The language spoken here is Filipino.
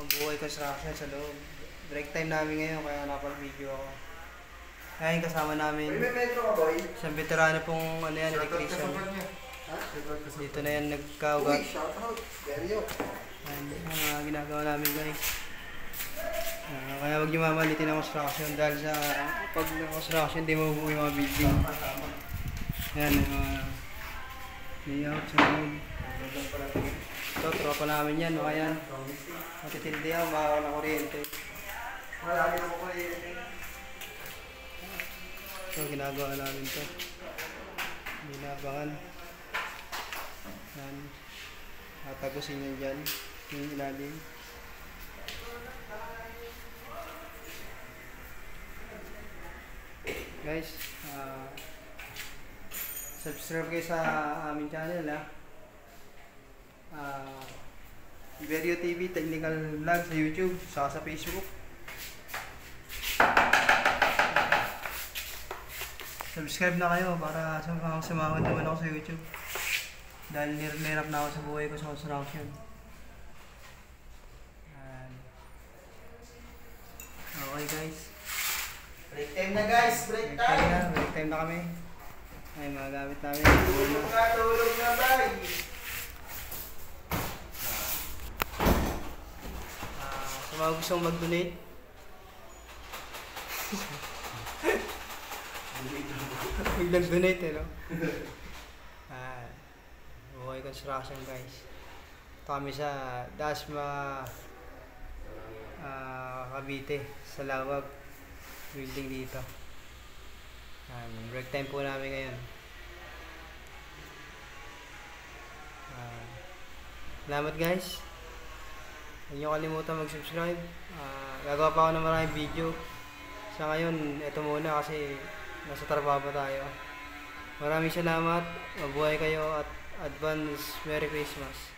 Buhay construction sa loob. Break time namin ngayon kaya napag-video ako. Ngayon kasama namin May metro ka, boy? isang veterano pong ano yan, electrician. Dito na yan nagkaugat. Uy, shoutout. Beryo. Ayan, ang mga ginagawa namin guys. Kaya huwag niyo mamalitin ang construction dahil sa pag construction hindi mabubuo yung mga building. Ayan, layout sa loob. Ito, tropa namin yan, mga yan. Matitindi yan, makakaw na kuryente. Marami na po kuryente. Ito, ginagawa namin ito. Binabangan. Yan. Tatagusin yan dyan. Yung ilalim. Guys, subscribe kayo sa aming channel Iberio TV Technical Vlog sa YouTube, saka sa Facebook. Subscribe na kayo para sumahod naman ako sa YouTube. Dahil nirap na ako sa buhay ko sa construction. Okay guys. Break time na guys, break time. Break time na kami. Ay, mga gamit namin. Tulog na bay. Sa mga gustong mag-donate. Biglang donate no? Buhay construction guys. Ito kami sa Dasma Cavite, sa Lawag building dito. Break time po namin ngayon. Salamat guys. Huwag niyo kalimutan mag-subscribe. Gagawa pa ako ng maraming video. Sa ngayon, ito muna kasi nasa trabaho pa tayo. Maraming salamat. Mabuhay kayo at advance Merry Christmas.